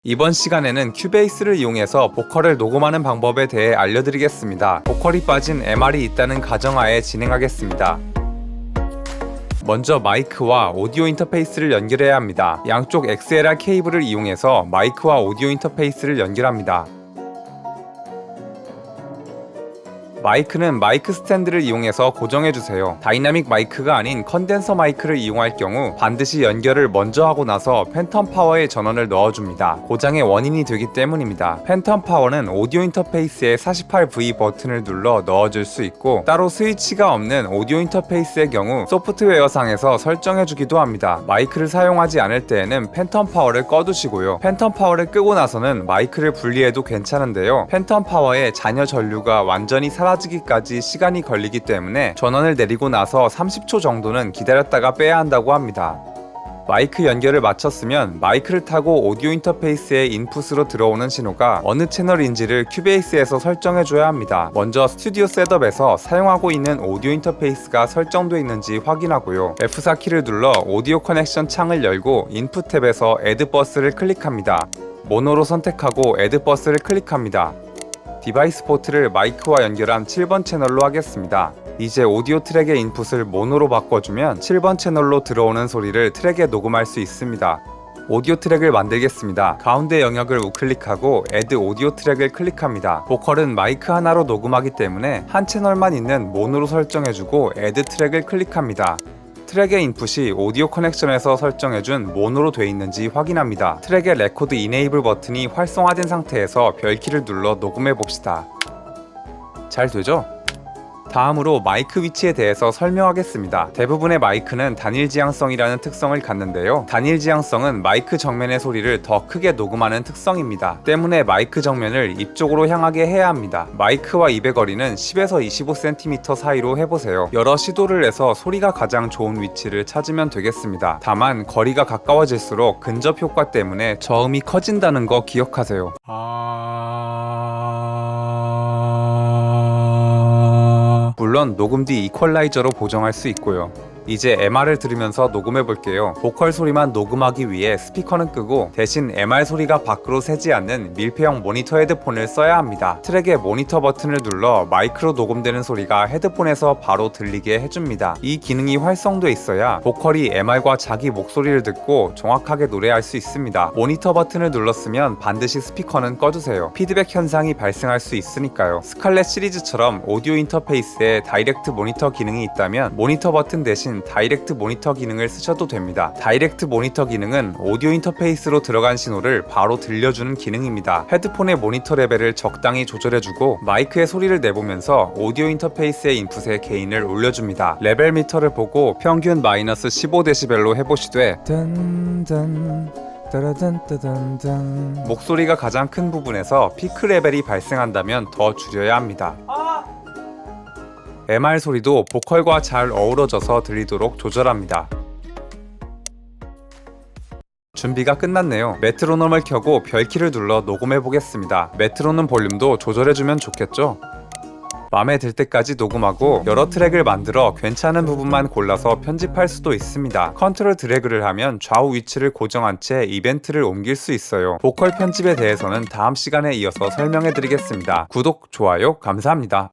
이번 시간에는 큐베이스를 이용해서 보컬을 녹음하는 방법에 대해 알려드리겠습니다. 보컬이 빠진 MR이 있다는 가정하에 진행하겠습니다. 먼저 마이크와 오디오 인터페이스를 연결해야 합니다. 양쪽 XLR 케이블을 이용해서 마이크와 오디오 인터페이스를 연결합니다. 마이크는 마이크 스탠드를 이용해서 고정해주세요. 다이나믹 마이크가 아닌 컨덴서 마이크를 이용할 경우 반드시 연결을 먼저 하고 나서 팬텀 파워의 전원을 넣어줍니다. 고장의 원인이 되기 때문입니다. 팬텀 파워는 오디오 인터페이스에 48V 버튼을 눌러 넣어줄 수 있고, 따로 스위치가 없는 오디오 인터페이스의 경우 소프트웨어상에서 설정해주기도 합니다. 마이크를 사용하지 않을 때에는 팬텀 파워를 꺼두시고요. 팬텀 파워를 끄고 나서는 마이크를 분리해도 괜찮은데요. 팬텀 파워의 잔여 전류가 완전히 사라지기까지 시간이 걸리기 때문에 전원을 내리고 나서 30초 정도는 기다렸다가 빼야 한다고 합니다. 마이크 연결을 마쳤으면 마이크를 타고 오디오 인터페이스의 인풋으로 들어오는 신호가 어느 채널인지를 큐베이스에서 설정해줘야 합니다. 먼저 스튜디오 셋업에서 사용하고 있는 오디오 인터페이스가 설정되어 있는지 확인하고요. F4키를 눌러 오디오 커넥션 창을 열고 인풋 탭에서 애드 버스를 클릭합니다. 모노로 선택하고 애드 버스를 클릭합니다. 디바이스 포트를 마이크와 연결한 7번 채널로 하겠습니다. 이제 오디오 트랙의 인풋을 모노로 바꿔주면 7번 채널로 들어오는 소리를 트랙에 녹음할 수 있습니다. 오디오 트랙을 만들겠습니다. 가운데 영역을 우클릭하고 Add 오디오 트랙을 클릭합니다. 보컬은 마이크 하나로 녹음하기 때문에 한 채널만 있는 모노로 설정해주고 Add 트랙을 클릭합니다. 트랙의 인풋이 오디오 커넥션에서 설정해준 모노로 돼 있는지 확인합니다. 트랙의 레코드 이네이블 버튼이 활성화된 상태에서 별키를 눌러 녹음해 봅시다. 잘 되죠? 다음으로 마이크 위치에 대해서 설명하겠습니다. 대부분의 마이크는 단일 지향성이라는 특성을 갖는데요. 단일 지향성은 마이크 정면의 소리를 더 크게 녹음하는 특성입니다. 때문에 마이크 정면을 입 쪽으로 향하게 해야 합니다. 마이크와 입의 거리는 10에서 25cm 사이로 해보세요. 여러 시도를 해서 소리가 가장 좋은 위치를 찾으면 되겠습니다. 다만 거리가 가까워질수록 근접 효과 때문에 저음이 커진다는 거 기억하세요. 물론 녹음 뒤 이퀄라이저로 보정할 수 있고요. 이제 MR을 들으면서 녹음해 볼게요. 보컬 소리만 녹음하기 위해 스피커는 끄고 대신 MR 소리가 밖으로 새지 않는 밀폐형 모니터 헤드폰을 써야 합니다. 트랙의 모니터 버튼을 눌러 마이크로 녹음되는 소리가 헤드폰에서 바로 들리게 해줍니다. 이 기능이 활성돼 있어야 보컬이 MR과 자기 목소리를 듣고 정확하게 노래할 수 있습니다. 모니터 버튼을 눌렀으면 반드시 스피커는 꺼주세요. 피드백 현상이 발생할 수 있으니까요. 스칼렛 시리즈처럼 오디오 인터페이스에 다이렉트 모니터 기능이 있다면 모니터 버튼 대신 다이렉트 모니터 기능을 쓰셔도 됩니다. 다이렉트 모니터 기능은 오디오 인터페이스로 들어간 신호를 바로 들려주는 기능입니다. 헤드폰의 모니터 레벨을 적당히 조절해주고 마이크의 소리를 내보면서 오디오 인터페이스의 인풋의 게인을 올려줍니다. 레벨 미터를 보고 평균 마이너스 15dB로 해보시되 목소리가 가장 큰 부분에서 피크 레벨이 발생한다면 더 줄여야 합니다. MR 소리도 보컬과 잘 어우러져서 들리도록 조절합니다. 준비가 끝났네요. 메트로놈을 켜고 별키를 눌러 녹음해 보겠습니다. 메트로놈 볼륨도 조절해주면 좋겠죠? 마음에 들 때까지 녹음하고 여러 트랙을 만들어 괜찮은 부분만 골라서 편집할 수도 있습니다. 컨트롤 드래그를 하면 좌우 위치를 고정한 채 이벤트를 옮길 수 있어요. 보컬 편집에 대해서는 다음 시간에 이어서 설명해 드리겠습니다. 구독, 좋아요 감사합니다.